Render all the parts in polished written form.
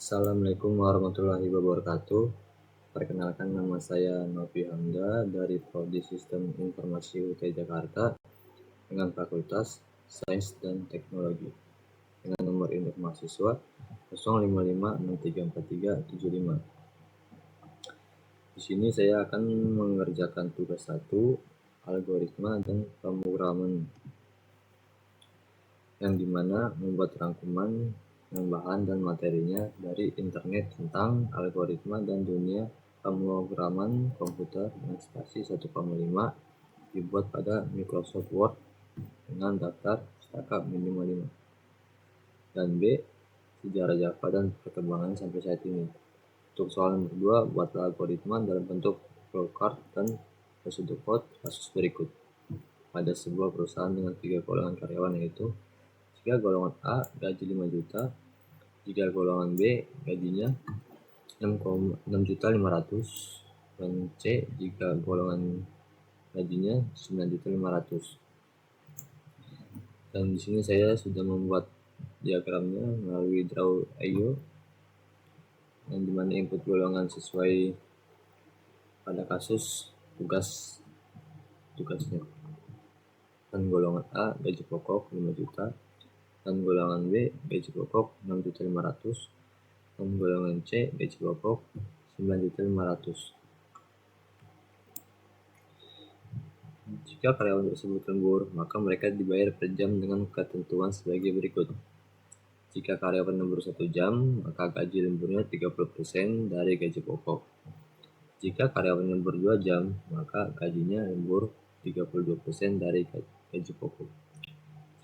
Assalamualaikum warahmatullahi wabarakatuh. Perkenalkan, nama saya Novi Hamda dari Prodi Sistem Informasi UT Jakarta dengan Fakultas Sains dan Teknologi dengan nomor induk mahasiswa 0556343375. Di sini saya akan mengerjakan tugas 1, algoritma dan pemrograman, yang dimana membuat rangkuman yang bahan dan materinya dari internet tentang algoritma dan dunia pemrograman komputer dengan spasi 1,5 dibuat pada Microsoft Word dengan daftar pustaka minimal 5. Dan B, sejarah Java dan perkembangan sampai saat ini. Untuk soal nomor 2, buatlah algoritma dalam bentuk flowchart dan prosedur code kasus berikut. Pada sebuah perusahaan dengan 3 golongan karyawan, yaitu jika golongan A gaji 5 juta, jika golongan B gajinya 6.500.000, dan C jika golongan gajinya 9.500.000. Dan di sini saya sudah membuat diagramnya melalui Draw.io, yang dimana input golongan sesuai pada kasus tugasnya. Dan golongan A gaji pokok 5 juta, dan golongan B gaji pokok 6.500.000, dan golongan C gaji pokok 9.500.000. Jika karyawan tersebut lembur, maka mereka dibayar per jam dengan ketentuan sebagai berikut. Jika karyawan lembur 1 jam, maka gaji lemburnya 30% dari gaji pokok. Jika karyawan lembur 2 jam, maka gajinya lembur 32% dari gaji pokok.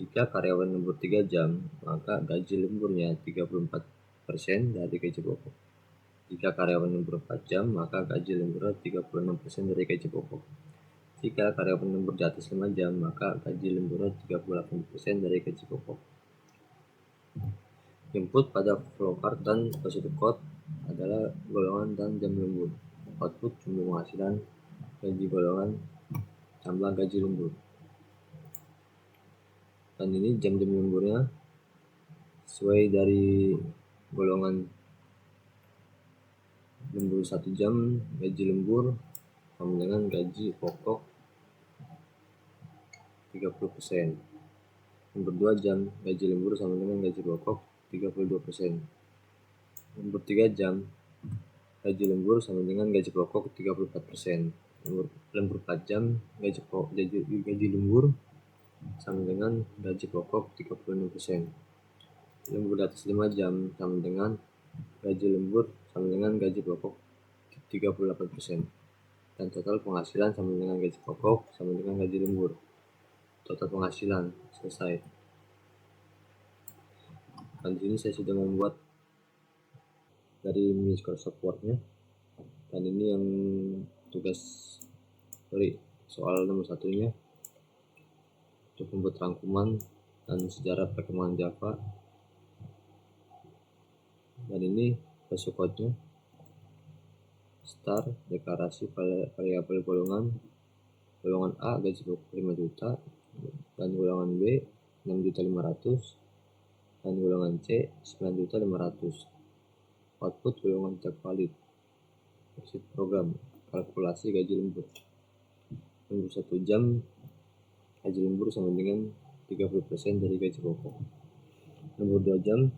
Jika karyawan lembur 3 jam, maka gaji lemburnya 34% dari gaji pokok. Jika karyawan lembur 4 jam, maka gaji lemburnya 36% dari gaji pokok. Jika karyawan lembur di atas 5 jam, maka gaji lemburnya 38% dari gaji pokok. Input pada flowchart dan prosedur code adalah golongan dan jam lembur. Output jumlah penghasilan, gaji golongan, tambah gaji lembur. Dan ini jam-jam lemburnya sesuai dari golongan lembur 1 jam, gaji lembur sama dengan gaji pokok 30%. Lembur 2 jam, gaji lembur sama dengan gaji pokok 32%. Lembur 3 jam, gaji lembur sama dengan gaji pokok 34%. Lembur 4 jam, gaji lembur sama dengan gaji pokok 36%. Lembur di atas 5 jam sama dengan gaji lembur sama dengan gaji pokok 38%. Dan total penghasilan sama dengan gaji pokok sama dengan gaji lembur. Total penghasilan selesai. Dan di sini saya sudah membuat dari Microsoft Word-nya. Dan ini yang soal nomor 1-nya, untuk membuat rangkuman dan sejarah perkembangan Java. Dan ini basic code-nya. Start, deklarasi variabel golongan A gaji pokok 5 juta, dan golongan B 6.500.000, dan golongan C 9.500.000. Output golongan tidak valid. Exit program, kalkulasi gaji lembur. Lembur 1 jam, gaji lembur sama dengan 30% dari gaji pokok. Lembur 2 jam,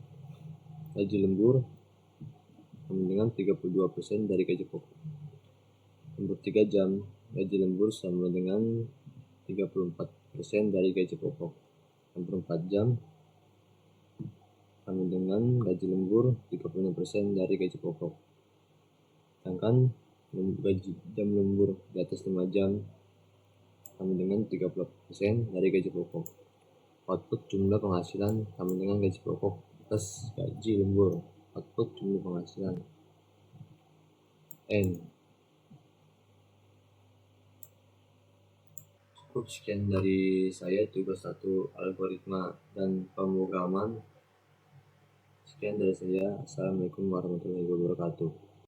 gaji lembur sama dengan 32% dari gaji pokok. Lembur 3 jam, gaji lembur sama dengan 34% dari gaji pokok. Lembur 4 jam sama dengan gaji lembur 36% dari gaji pokok. Sedangkan gaji jam lembur di atas 5 jam sama dengan 30% dari gaji pokok. Output jumlah penghasilan sama dengan gaji pokok plus gaji lembur. Output jumlah penghasilan N. Cukup sekian dari saya, tugas 1 algoritma dan pemrograman. Sekian dari saya. Assalamualaikum warahmatullahi wabarakatuh.